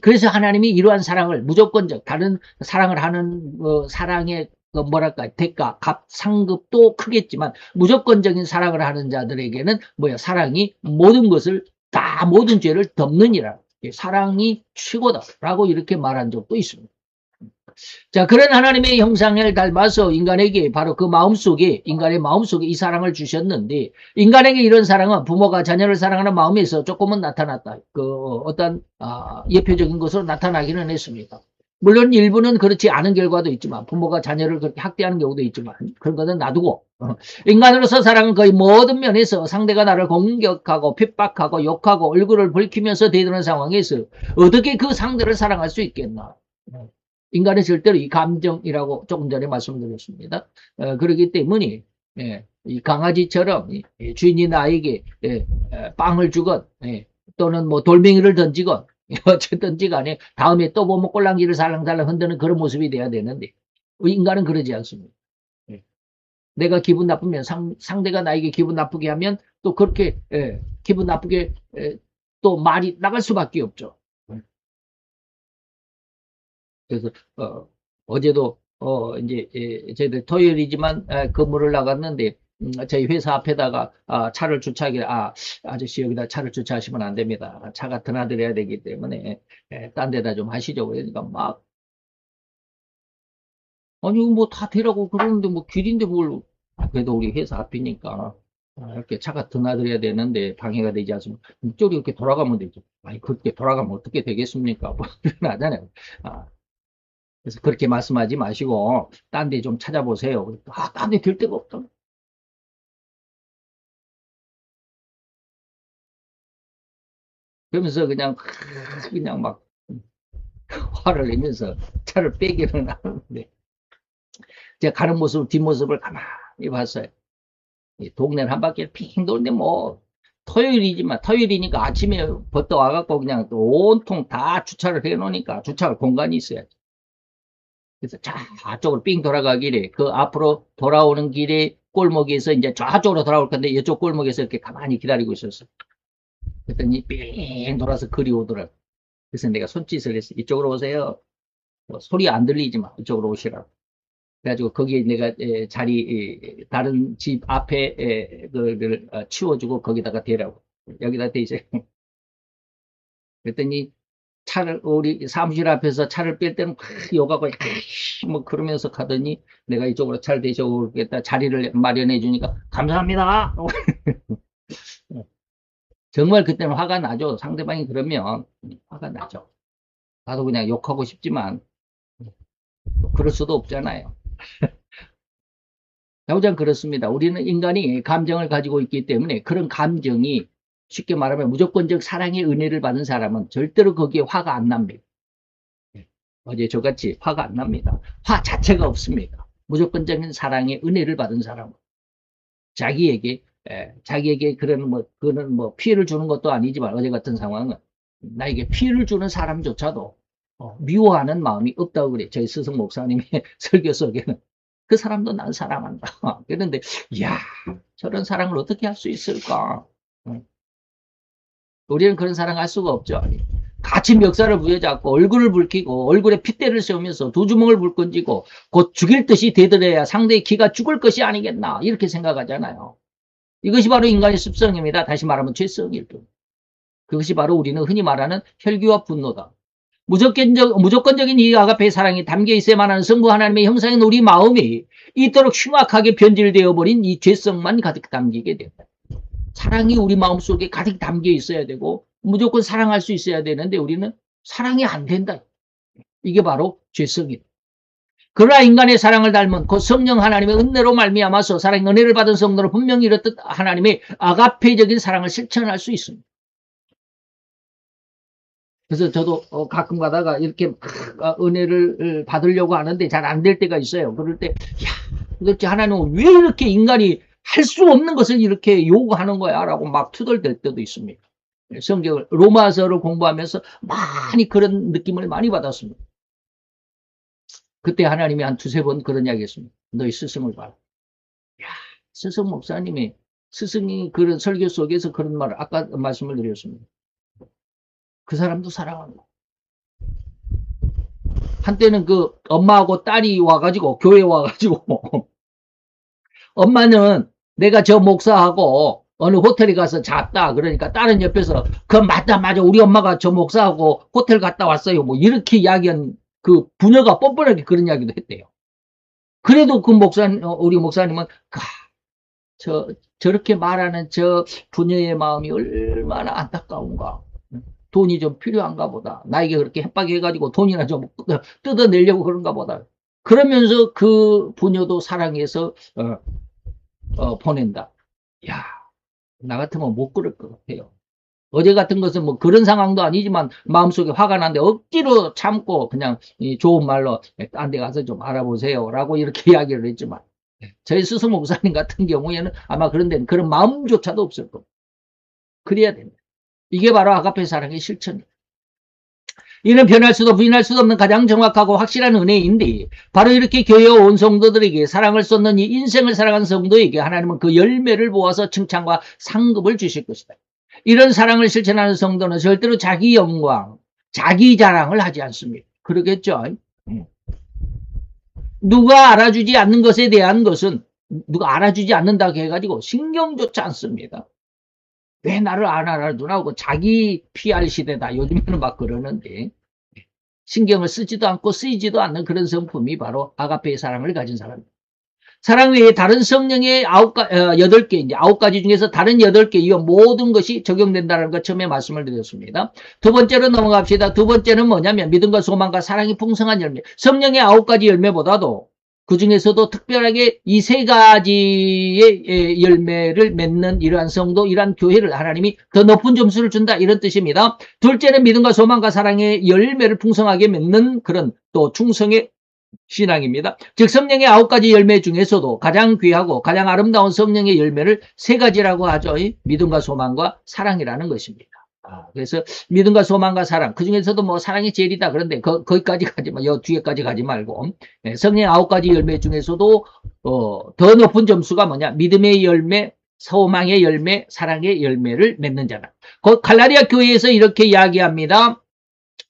그래서 하나님이 이러한 사랑을 무조건적, 다른 사랑을 하는 사랑의 뭐랄까 대가, 값, 상급도 크겠지만 무조건적인 사랑을 하는 자들에게는 사랑이 모든 것을 다 모든 죄를 덮느니라. 사랑이 최고다라고 이렇게 말한 적도 있습니다. 자, 그런 하나님의 형상을 닮아서 인간에게 바로 그 마음속에 인간의 마음속에 이 사랑을 주셨는데 인간에게 이런 사랑은 부모가 자녀를 사랑하는 마음에서 조금은 나타났다. 어떤 예표적인 것으로 나타나기는 했습니다. 물론 일부는 그렇지 않은 결과도 있지만 부모가 자녀를 그렇게 학대하는 경우도 있지만 그런 것은 놔두고 인간으로서 사랑은 거의 모든 면에서 상대가 나를 공격하고 핍박하고 욕하고 얼굴을 붉히면서 대드는 상황에서 어떻게 그 상대를 사랑할 수 있겠나. 인간은 절대로 이 감정이라고 조금 전에 말씀드렸습니다. 그렇기 때문에 이 강아지처럼 주인이 나에게 빵을 주건 또는 뭐 돌멩이를 던지건 어쨌든지 간에 다음에 또 보면 꼴랑지를 살랑살랑 흔드는 그런 모습이 돼야 되는데 인간은 그러지 않습니다. 내가 기분 나쁘면 상대가 나에게 기분 나쁘게 하면 또 그렇게 기분 나쁘게 또 말이 나갈 수밖에 없죠. 그래서 어제도 이제 저희들 토요일이지만 근무를 나갔는데 저희 회사 앞에다가 차를 주차하기를 아저씨 여기다 차를 주차하시면 안 됩니다. 차가 드나들어야 되기 때문에 딴 데다 좀 하시죠. 그러니까 막 아니 뭐 다 되라고 그러는데 뭐 길인데 뭘 그래도 우리 회사 앞이니까 이렇게 차가 드나들어야 되는데 방해가 되지 않습니까? 이쪽이 이렇게 돌아가면 되죠. 아니 그렇게 돌아가면 어떻게 되겠습니까? 뭐 나잖아요. 그래서 그렇게 말씀하지 마시고 딴 데 좀 찾아보세요. 딴 데 될 데가 없다. 그러면서 그냥 막 화를 내면서 차를 빼기는 하는데 제가 가는 모습 뒷모습을 가만히 봤어요. 동네를 한 바퀴 핑 도는데 뭐 토요일이니까 아침에 벌떡 와갖고 그냥 온통 다 주차를 해놓으니까 주차할 공간이 있어야지. 그래서 저쪽으로 삥 돌아가길래 그 앞으로 돌아오는 길에 골목에서 이제 저쪽으로 돌아올 건데 이쪽 골목에서 이렇게 가만히 기다리고 있었어. 그랬더니 삥 돌아서 그리 오더라고. 그래서 내가 손짓을 했어. 이쪽으로 오세요. 소리 안 들리지만 이쪽으로 오시라고. 그래가지고 거기에 내가 다른 집 앞에 그를 치워주고 거기다가 대라고. 여기다 대세요. 그랬더니 우리 사무실 앞에서 차를 뺄 때는 막 욕하고 뭐 그러면서 가더니 내가 이쪽으로 차를 대셔오겠다 자리를 마련해 주니까 감사합니다. 정말 그때는 화가 나죠. 상대방이 그러면 화가 나죠. 나도 그냥 욕하고 싶지만 그럴 수도 없잖아요. 당장 그렇습니다. 우리는 인간이 감정을 가지고 있기 때문에 그런 감정이 쉽게 말하면 무조건적 사랑의 은혜를 받은 사람은 절대로 거기에 화가 안 납니다. 어제 저같이 화가 안 납니다. 화 자체가 없습니다. 무조건적인 사랑의 은혜를 받은 사람은 자기에게 그런 피해를 주는 것도 아니지만 어제 같은 상황은 나에게 피해를 주는 사람조차도 미워하는 마음이 없다고 그래. 저희 스승 목사님의 설교 속에는. 그 사람도 난 사랑한다. 그런데, 이야, 저런 사랑을 어떻게 할 수 있을까? 우리는 그런 사랑할 수가 없죠. 같이 멱살을 부여잡고 얼굴을 붉히고 얼굴에 핏대를 세우면서 두 주먹을 불끈쥐고 곧 죽일 듯이 대들어야 상대의 기가 죽을 것이 아니겠나. 이렇게 생각하잖아요. 이것이 바로 인간의 습성입니다. 다시 말하면 죄성일 뿐. 그것이 바로 우리는 흔히 말하는 혈기와 분노다. 무조건적인 이 아가페의 사랑이 담겨 있어야만 하는 성부 하나님의 형상인 우리 마음이 이토록 흉악하게 변질되어 버린 이 죄성만 가득 담기게 된다. 사랑이 우리 마음속에 가득 담겨 있어야 되고 무조건 사랑할 수 있어야 되는데 우리는 사랑이 안 된다. 이게 바로 죄성이다. 그러나 인간의 사랑을 닮은 그 성령 하나님의 은혜로 말미암아서 사랑의 은혜를 받은 성도는 분명히 이렇듯 하나님의 아가페적인 사랑을 실천할 수 있습니다. 그래서 저도 가끔 가다가 이렇게 은혜를 받으려고 하는데 잘 안 될 때가 있어요. 그럴 때, 야, 도대체 하나님은 왜 이렇게 인간이 할 수 없는 것을 이렇게 요구하는 거야? 라고 막 투덜댈 때도 있습니다. 성경을, 로마서를 공부하면서 많이 그런 느낌을 많이 받았습니다. 그때 하나님이 한 두세 번 그런 이야기 했습니다. 너희 스승을 봐라. 야, 스승 목사님이, 스승이 그런 설교 속에서 그런 말을, 아까 말씀을 드렸습니다. 그 사람도 사랑한다. 한때는 그 엄마하고 딸이 와가지고 교회 와가지고 엄마는 내가 저 목사하고 어느 호텔에 가서 잤다. 그러니까 딸은 옆에서 그 맞다 우리 엄마가 저 목사하고 호텔 갔다 왔어요. 뭐 이렇게 이야기한 그 부녀가 뻔뻔하게 그런 이야기도 했대요. 그래도 그 우리 목사님은 저렇게 말하는 저 부녀의 마음이 얼마나 안타까운가. 돈이 좀 필요한가 보다. 나에게 그렇게 협박해가지고 돈이나 좀 뜯어내려고 그런가 보다. 그러면서 그 부녀도 사랑해서 보낸다. 야, 나 같으면 못 그럴 것 같아요. 어제 같은 것은 뭐 그런 상황도 아니지만 마음속에 화가 나는데 억지로 참고 그냥 좋은 말로 딴 데 가서 좀 알아보세요. 라고 이렇게 이야기를 했지만 저희 스승 목사님 같은 경우에는 아마 그런 데는 그런 마음조차도 없을 겁니다. 그래야 됩니다. 이게 바로 아가페 사랑의 실천이에요. 이는 변할 수도 부인할 수도 없는 가장 정확하고 확실한 은혜인데 바로 이렇게 교회와 온 성도들에게 사랑을 쏟는 이 인생을 살아간 성도에게 하나님은 그 열매를 보아서 칭찬과 상급을 주실 것이다. 이런 사랑을 실천하는 성도는 절대로 자기 영광, 자기 자랑을 하지 않습니다. 그러겠죠? 누가 알아주지 않는 것에 대한 것은 누가 알아주지 않는다고 해가지고 신경조차 않습니다. 왜 나를 안 알아주나 하고 자기 PR 시대다. 요즘에는 막 그러는데 신경을 쓰지도 않고 쓰이지도 않는 그런 성품이 바로 아가페의 사랑을 가진 사람입니다. 사랑 외에 다른 성령의 8개, 이제 9가지 중에서 다른 8개 이 모든 것이 적용된다는 것 처음에 말씀을 드렸습니다. 두 번째로 넘어갑시다. 두 번째는 뭐냐면 믿음과 소망과 사랑이 풍성한 열매. 성령의 9가지 열매보다도 그 중에서도 특별하게 이 3가지의 열매를 맺는 이러한 성도, 이러한 교회를 하나님이 더 높은 점수를 준다. 이런 뜻입니다. 둘째는 믿음과 소망과 사랑의 열매를 풍성하게 맺는 그런 또 충성의 신앙입니다. 즉 성령의 9가지 열매 중에서도 가장 귀하고 가장 아름다운 성령의 열매를 3가지라고 하죠. 믿음과 소망과 사랑이라는 것입니다. 그래서 믿음과 소망과 사랑, 그 중에서도 뭐 사랑이 제일이다. 그런데 거기까지 가지 마, 요 뒤에까지 가지 말고 성령의 9가지 열매 중에서도 더 높은 점수가 뭐냐? 믿음의 열매, 소망의 열매, 사랑의 열매를 맺는 자다. 갈라디아 교회에서 이렇게 이야기합니다.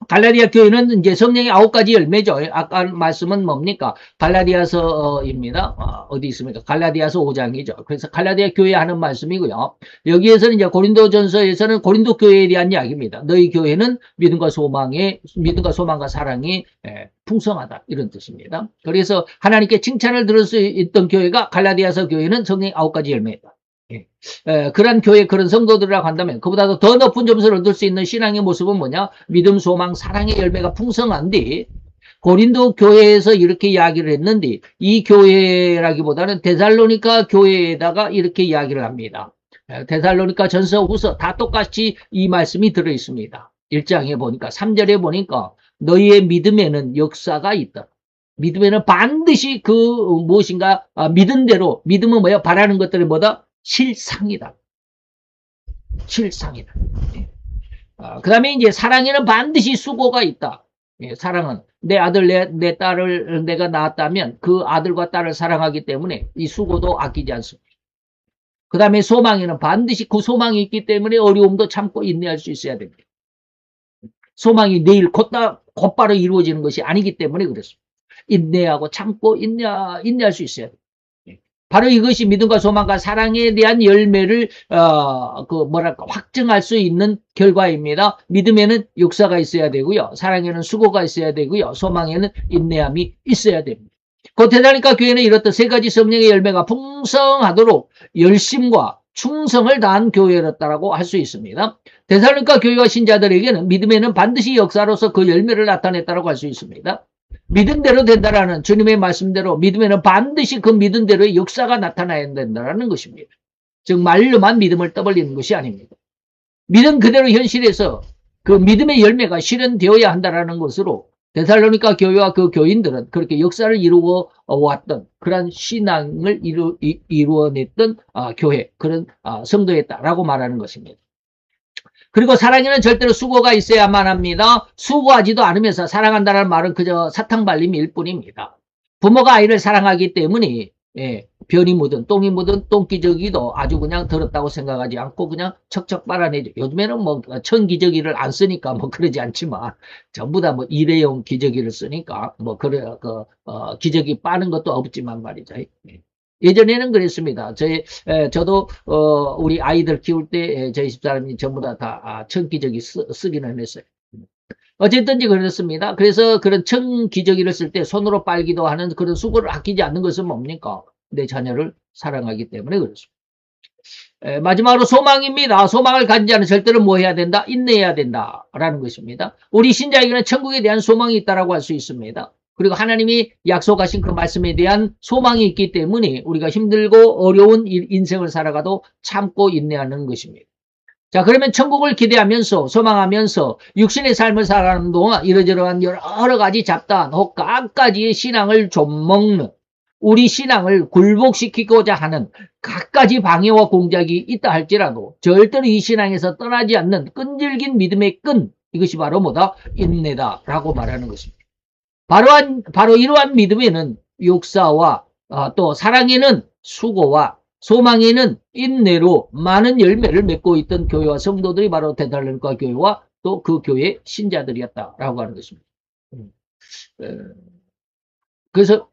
갈라디아 교회는 이제 성령의 9가지 열매죠. 아까 말씀은 뭡니까? 갈라디아서입니다. 어디 있습니까? 갈라디아서 5장이죠. 그래서 갈라디아 교회 하는 말씀이고요. 여기에서는 이제 고린도전서에서는 고린도 교회에 대한 이야기입니다. 너희 교회는 믿음과 소망과 사랑이 풍성하다. 이런 뜻입니다. 그래서 하나님께 칭찬을 들을 수 있던 교회가 갈라디아서 교회는 성령의 9가지 열매다. 그런 교회, 그런 성도들이라고 한다면 그보다도 더 높은 점수를 얻을 수 있는 신앙의 모습은 뭐냐? 믿음, 소망, 사랑의 열매가 풍성한데 고린도 교회에서 이렇게 이야기를 했는데 이 교회라기보다는 데살로니가 교회에다가 이렇게 이야기를 합니다. 데살로니가 전서 후서 다 똑같이 이 말씀이 들어 있습니다. 1장에 보니까 3절에 보니까 너희의 믿음에는 역사가 있다. 믿음에는 반드시 그 무엇인가 믿은 대로 믿음은 뭐야? 바라는 것들이 뭐다? 실상이다. 실상이다. 그 다음에 이제 사랑에는 반드시 수고가 있다. 사랑은 내 아들 내 딸을 내가 낳았다면 그 아들과 딸을 사랑하기 때문에 이 수고도 아끼지 않습니다. 그 다음에 소망에는 반드시 그 소망이 있기 때문에 어려움도 참고 인내할 수 있어야 됩니다. 소망이 내일 곧바로 이루어지는 것이 아니기 때문에 그렇습니다. 인내하고 참고 인내할 수 있어야 됩니다. 바로 이것이 믿음과 소망과 사랑에 대한 열매를 확증할 수 있는 결과입니다. 믿음에는 역사가 있어야 되고요. 사랑에는 수고가 있어야 되고요. 소망에는 인내함이 있어야 됩니다. 그 데살로니가 교회는 이렇듯 세 가지 성령의 열매가 풍성하도록 열심과 충성을 다한 교회였다라고 할 수 있습니다. 데살로니가 교회와 신자들에게는 믿음에는 반드시 역사로서 그 열매를 나타냈다라고 할 수 있습니다. 믿음대로 된다라는 주님의 말씀대로 믿음에는 반드시 그 믿음대로의 역사가 나타나야 된다는 것입니다. 즉 말로만 믿음을 떠벌리는 것이 아닙니다. 믿음 그대로 현실에서 그 믿음의 열매가 실현되어야 한다는 것으로 데살로니가 교회와 그 교인들은 그렇게 역사를 이루어 왔던 그런 신앙을 이루어냈던 교회, 그런 성도였다라고 말하는 것입니다. 그리고 사랑에는 절대로 수고가 있어야만 합니다. 수고하지도 않으면서 사랑한다는 말은 그저 사탕발림일 뿐입니다. 부모가 아이를 사랑하기 때문에 변이 묻은 똥이 묻은 똥기저귀도 아주 그냥 더럽다고 생각하지 않고 그냥 척척 빨아내죠. 요즘에는 뭐 천기저귀를 안 쓰니까 뭐 그러지 않지만 전부 다 뭐 일회용 기저귀를 쓰니까 뭐 기저귀 빠는 것도 없지만 말이죠. 예전에는 그랬습니다. 저도, 우리 아이들 키울 때, 저희 집사람이 전부 다 천기저귀 쓰기는 했어요. 어쨌든지 그렇습니다. 그래서 그런 천기저귀를 쓸 때 손으로 빨기도 하는 그런 수고를 아끼지 않는 것은 뭡니까? 내 자녀를 사랑하기 때문에 그렇습니다. 마지막으로 소망입니다. 소망을 가진 자는 절대로 뭐 해야 된다? 인내해야 된다. 라는 것입니다. 우리 신자에게는 천국에 대한 소망이 있다라고 할 수 있습니다. 그리고 하나님이 약속하신 그 말씀에 대한 소망이 있기 때문에 우리가 힘들고 어려운 인생을 살아가도 참고 인내하는 것입니다. 자, 그러면 천국을 기대하면서 소망하면서 육신의 삶을 살아가는 동안 이러저러한 여러 가지 잡다한 혹 갖가지의 신앙을 좀먹는 우리 신앙을 굴복시키고자 하는 갖가지 방해와 공작이 있다 할지라도 절대로 이 신앙에서 떠나지 않는 끈질긴 믿음의 끈, 이것이 바로 뭐다? 인내다라고 말하는 것입니다. 바로 이러한 믿음에는 역사와 또 사랑에는 수고와 소망에는 인내로 많은 열매를 맺고 있던 교회와 성도들이 바로 데살로니가 교회와 또 그 교회의 신자들이었다라고 하는 것입니다. 그래서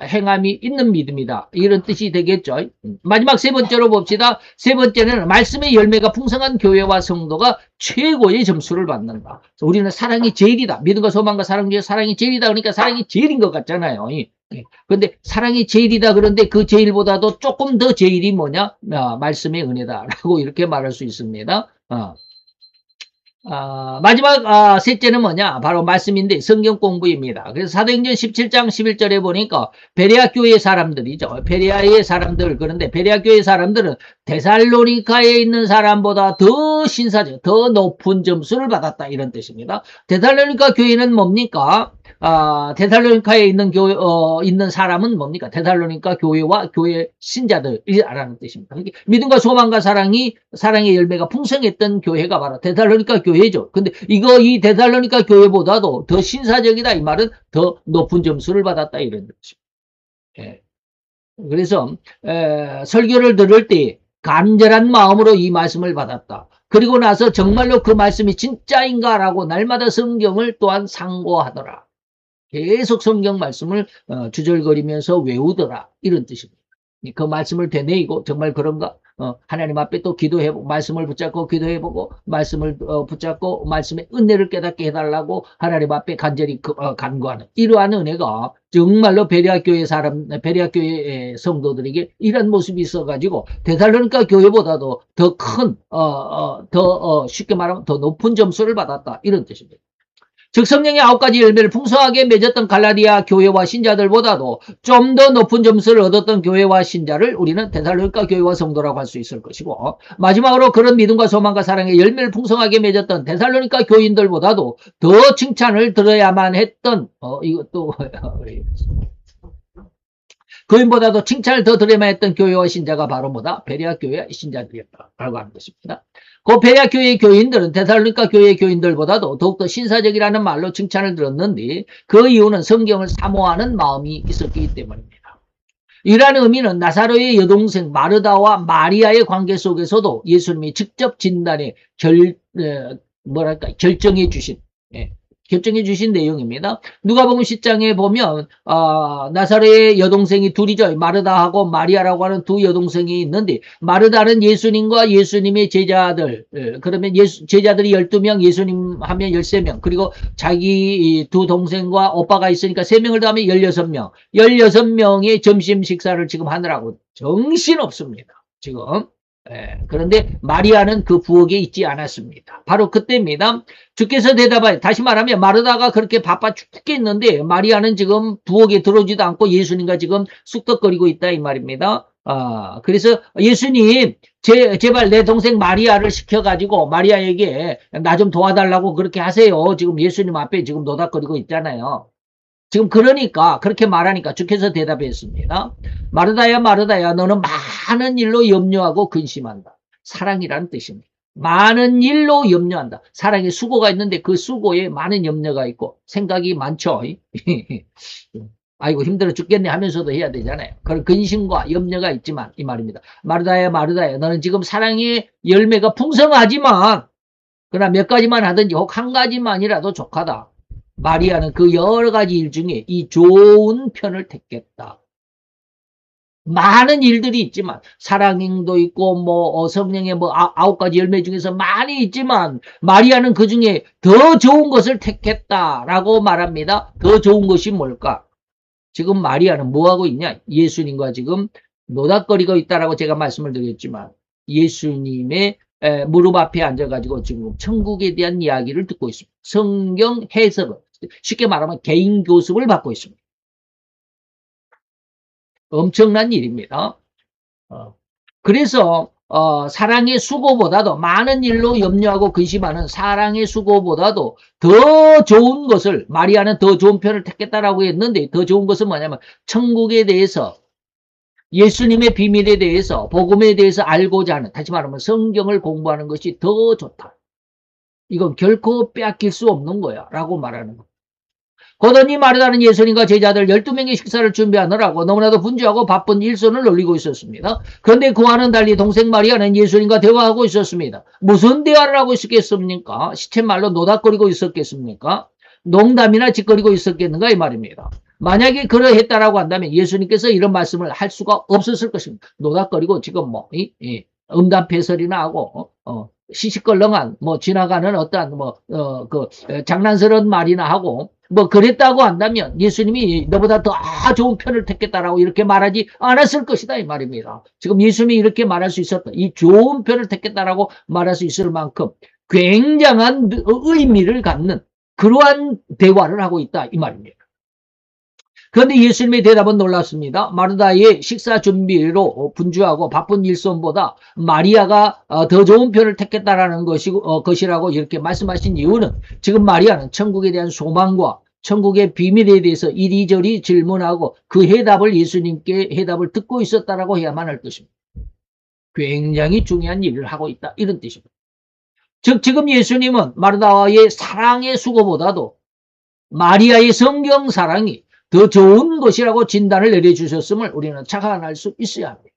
행함이 있는 믿음이다, 이런 뜻이 되겠죠. 마지막 세 번째로 봅시다. 세 번째는 말씀의 열매가 풍성한 교회와 성도가 최고의 점수를 받는다. 우리는 사랑이 제일이다. 믿음과 소망과 사랑 중에 사랑이 제일이다. 그러니까 사랑이 제일인 것 같잖아요. 그런데 사랑이 제일이다. 그런데 그 제일보다도 조금 더 제일이 뭐냐? 말씀의 은혜다라고 이렇게 말할 수 있습니다. 마지막 셋째는 뭐냐? 바로 말씀인데 성경 공부입니다. 그래서 사도행전 17장 11절에 보니까 베레아 교회 사람들이죠. 베레아의 사람들. 그런데 베레아 교회 사람들은 데살로니가에 있는 사람보다 더 신사적, 더 높은 점수를 받았다, 이런 뜻입니다. 데살로니가 교회는 뭡니까? 데살로니가에 있는 사람은 뭡니까? 데살로니가 교회와 교회 신자들이라는 뜻입니다. 믿음과 소망과 사랑의 열매가 풍성했던 교회가 바로 데살로니가 교회죠. 근데 이 데살로니가 교회보다도 더 신사적이다, 이 말은 더 높은 점수를 받았다, 이런 뜻입니다. 그래서 설교를 들을 때 간절한 마음으로 이 말씀을 받았다. 그리고 나서 정말로 그 말씀이 진짜인가라고 날마다 성경을 또한 상고하더라. 계속 성경 말씀을 주절거리면서 외우더라, 이런 뜻입니다. 그 말씀을 되뇌이고 정말 그런가? 하나님 앞에 또 기도해보고 말씀을 붙잡고 기도해보고 말씀을 붙잡고 말씀의 은혜를 깨닫게 해달라고 하나님 앞에 간절히 간구하는 이러한 은혜가 정말로 베레아 교회 성도들에게 이런 모습이 있어가지고 데살로니가 교회보다도 더 큰, 쉽게 말하면 더 높은 점수를 받았다, 이런 뜻입니다. 즉 성령의 9가지 열매를 풍성하게 맺었던 갈라디아 교회와 신자들보다도 좀 더 높은 점수를 얻었던 교회와 신자를 우리는 데살로니가 교회와 성도라고 할 수 있을 것이고, 마지막으로 그런 믿음과 소망과 사랑의 열매를 풍성하게 맺었던 데살로니가 교인들보다도 더 칭찬을 들어야만 했던 이것도 교인보다도 칭찬을 더 들어야만 했던 교회와 신자가 바로 뭐다? 베레아 교회와 신자들이었다라고 하는 것입니다. 그 베레아 교회의 교인들은 데살로니가 교회의 교인들보다도 더욱더 신사적이라는 말로 칭찬을 들었는데, 그 이유는 성경을 사모하는 마음이 있었기 때문입니다. 이러한 의미는 나사로의 여동생 마르다와 마리아의 관계 속에서도 예수님이 직접 진단에 결정해 주신, 결정해 주신 내용입니다. 누가복음 10장에 보면 나사로의 여동생이 둘이죠. 마르다하고 마리아라고 하는 두 여동생이 있는데, 마르다는 예수님과 예수님의 제자들, 그러면 제자들이 12명, 예수님 하면 13명, 그리고 자기 두 동생과 오빠가 있으니까 3명을 더하면 16명, 16명의 점심 식사를 지금 하느라고 정신없습니다. 지금. 그런데 마리아는 그 부엌에 있지 않았습니다. 바로 그때입니다. 주께서 대답하여, 다시 말하면 마르다가 그렇게 바빠 죽겠는데 마리아는 지금 부엌에 들어오지도 않고 예수님과 지금 쑥덕거리고 있다 이 말입니다. 그래서 예수님 제발 내 동생 마리아를 시켜가지고 마리아에게 나 좀 도와달라고 그렇게 하세요. 지금 예수님 앞에 지금 노닥거리고 있잖아요. 지금 그러니까 그렇게 말하니까 주께서 대답했습니다. 마르다야 마르다야, 너는 많은 일로 염려하고 근심한다. 사랑이라는 뜻입니다. 많은 일로 염려한다. 사랑에 수고가 있는데 그 수고에 많은 염려가 있고 생각이 많죠. 아이고 힘들어 죽겠네 하면서도 해야 되잖아요. 그런 근심과 염려가 있지만 이 말입니다. 마르다야 마르다야, 너는 지금 사랑의 열매가 풍성하지만, 그러나 몇 가지만 하든지 혹 한 가지만이라도 족하다. 마리아는 그 여러 가지 일 중에 이 좋은 편을 택했다. 많은 일들이 있지만, 사랑도 있고 성령의 9가지 열매 중에서 많이 있지만 마리아는 그 중에 더 좋은 것을 택했다라고 말합니다. 더 좋은 것이 뭘까? 지금 마리아는 뭐하고 있냐? 예수님과 지금 노닥거리고 있다라고 제가 말씀을 드렸지만, 예수님의 무릎 앞에 앉아가지고 지금 천국에 대한 이야기를 듣고 있습니다. 성경 해석을, 쉽게 말하면 개인 교습을 받고 있습니다. 엄청난 일입니다. 그래서 사랑의 수고보다도, 많은 일로 염려하고 근심하는 사랑의 수고보다도 더 좋은 것을, 마리아는 더 좋은 편을 택했다라고 했는데, 더 좋은 것은 뭐냐면 천국에 대해서, 예수님의 비밀에 대해서, 복음에 대해서 알고자 하는, 다시 말하면 성경을 공부하는 것이 더 좋다. 이건 결코 빼앗길 수 없는 거야 라고 말하는 거야. 고더니 마르다는 예수님과 제자들 12명의 식사를 준비하느라고 너무나도 분주하고 바쁜 일손을 올리고 있었습니다. 그런데 그와는 달리 동생 마리아는 예수님과 대화하고 있었습니다. 무슨 대화를 하고 있었겠습니까? 시쳇말로 노닥거리고 있었겠습니까? 농담이나 짓거리고 있었겠는가 이 말입니다. 만약에 그러했다라고 한다면 예수님께서 이런 말씀을 할 수가 없었을 것입니다. 노닥거리고 지금 음담패설이나 하고 시시껄렁한 지나가는 어떠한 장난스러운 말이나 하고 그랬다고 한다면 예수님이 너보다 더 좋은 편을 택했다라고 이렇게 말하지 않았을 것이다 이 말입니다. 지금 예수님이 이렇게 말할 수 있었다. 이 좋은 편을 택했다라고 말할 수 있을 만큼 굉장한 의미를 갖는 그러한 대화를 하고 있다 이 말입니다. 그런데 예수님의 대답은 놀랍습니다. 마르다의 식사 준비로 분주하고 바쁜 일손보다 마리아가 더 좋은 편을 택했다라는 것이라고 이렇게 말씀하신 이유는, 지금 마리아는 천국에 대한 소망과 천국의 비밀에 대해서 이리저리 질문하고 그 예수님께 해답을 듣고 있었다라고 해야만 할 것입니다. 굉장히 중요한 일을 하고 있다 이런 뜻입니다. 즉 지금 예수님은 마르다의 사랑의 수고보다도 마리아의 성경 사랑이 더 좋은 것이라고 진단을 내려주셨음을 우리는 착안할 수 있어야 합니다.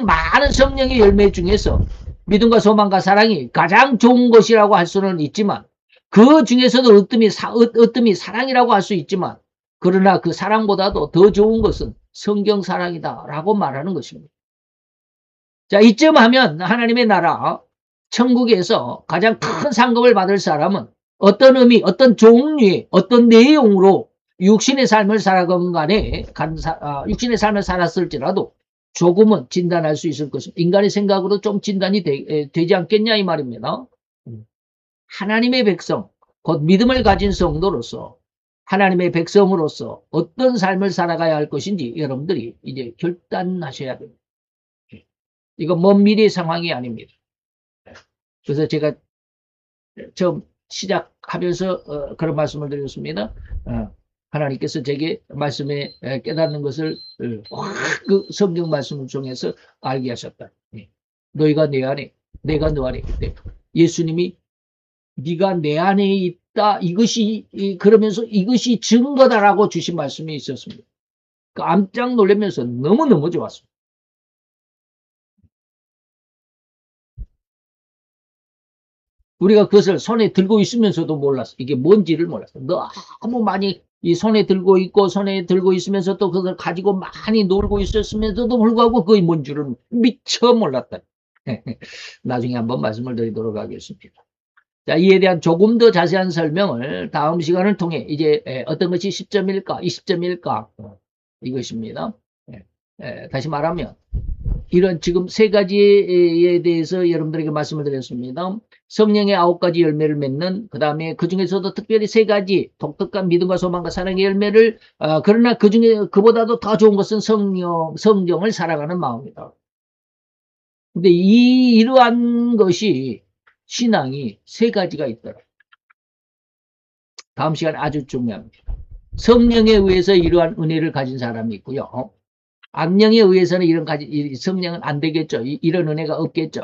많은 성령의 열매 중에서 믿음과 소망과 사랑이 가장 좋은 것이라고 할 수는 있지만, 그 중에서도 으뜸이 사랑이라고 할 수 있지만, 그러나 그 사랑보다도 더 좋은 것은 성경 사랑이다라고 말하는 것입니다. 자, 이쯤 하면 하나님의 나라 천국에서 가장 큰 상급을 받을 사람은 어떤 의미, 어떤 종류의, 어떤 내용으로 육신의 삶을 살아건 간에 육신의 삶을 살았을지라도 조금은 진단할 수 있을 것입니다. 인간의 생각으로 좀 진단이 되지 않겠냐 이 말입니다. 하나님의 백성, 곧 믿음을 가진 성도로서 하나님의 백성으로서 어떤 삶을 살아가야 할 것인지 여러분들이 이제 결단하셔야 됩니다. 이건 먼 미래 상황이 아닙니다. 그래서 제가 처음 시작하면서 그런 말씀을 드렸습니다. 하나님께서 제게 말씀에 깨닫는 것을 그 성경 말씀을 통해서 알게 하셨다. 너희가 내 안에, 내가 너 안에 있대. 예수님이 네가 내 안에 있다. 이것이 그러면서 이것이 증거다라고 주신 말씀이 있었습니다. 깜짝 놀라면서 너무너무 좋았습니다. 우리가 그것을 손에 들고 있으면서도 몰랐어. 이게 뭔지를 몰랐어. 너무 많이 이 손에 들고 있고 손에 들고 있으면서 또 그걸 가지고 많이 놀고 있었으면서도 불구하고 그게 뭔 줄은 미처 몰랐다. 나중에 한번 말씀을 드리도록 하겠습니다. 자, 이에 대한 조금 더 자세한 설명을 다음 시간을 통해 이제 어떤 것이 10점일까, 20점일까 이것입니다. 다시 말하면 이런 지금 세 가지에 대해서 여러분들에게 말씀을 드렸습니다. 성령의 9가지 열매를 맺는, 그 다음에 그 중에서도 특별히 세 가지 독특한 믿음과 소망과 사랑의 열매를, 그러나 그 중에 그보다도 더 좋은 것은 성경을 살아가는 마음이다. 근데 이러한 것이 신앙이 세 가지가 있더라. 다음 시간에 아주 중요합니다. 성령에 의해서 이러한 은혜를 가진 사람이 있고요. 악령에 의해서는 성령은 안 되겠죠. 이런 은혜가 없겠죠.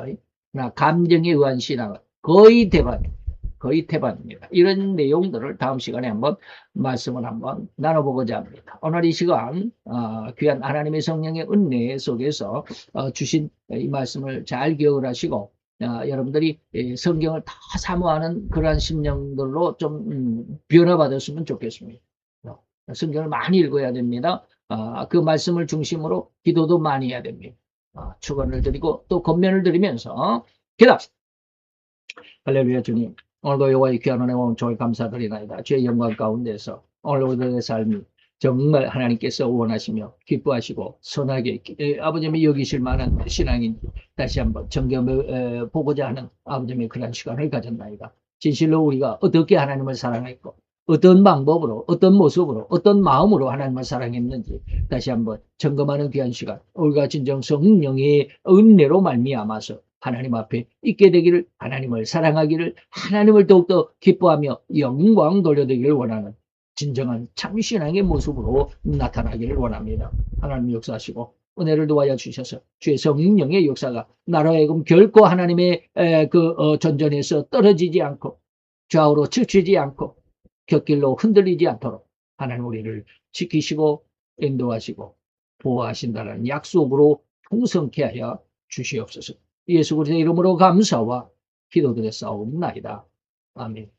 그러나 감정에 의한 신앙은 거의 태반입니다. 이런 내용들을 다음 시간에 한번 말씀을 한번 나눠보고자 합니다. 오늘 이 시간 귀한 하나님의 성령의 은혜 속에서 주신 이 말씀을 잘 기억을 하시고 여러분들이 성경을 다 사모하는 그러한 심령들로 좀 변화받았으면 좋겠습니다. 성경을 많이 읽어야 됩니다. 그 말씀을 중심으로 기도도 많이 해야 됩니다. 축원을 드리고 또 권면을 드리면서 기도합시다. 할렐루야. 주님, 오늘도 여호와의 귀한 은혜 온종일 감사드리나이다. 주의 영광 가운데서 오늘 우리의 삶이 정말 하나님께서 원하시며 기뻐하시고 선하게 아버님이 여기실 만한 신앙인지 다시 한번 점검해 보고자 하는 아버님의 그런 시간을 가졌나이다. 진실로 우리가 어떻게 하나님을 사랑했고 어떤 방법으로, 어떤 모습으로, 어떤 마음으로 하나님을 사랑했는지 다시 한번 점검하는 귀한 시간, 우리가 진정 성령의 은혜로 말미암아서 하나님 앞에 있게 되기를, 하나님을 사랑하기를, 하나님을 더욱더 기뻐하며 영광 돌려드리기를 원하는 진정한 참신앙의 모습으로 나타나기를 원합니다. 하나님 역사하시고 은혜를 도와여 주셔서 주의 성령의 역사가 나로 하여금 결코 하나님의 전전에서 떨어지지 않고 좌우로 치우치지 않고 곁길로 흔들리지 않도록 하나님 우리를 지키시고 인도하시고 보호하신다는 약속으로 풍성케 하여 주시옵소서. 예수 그리스도의 이름으로 감사와 기도드렸사옵나이다. 아멘.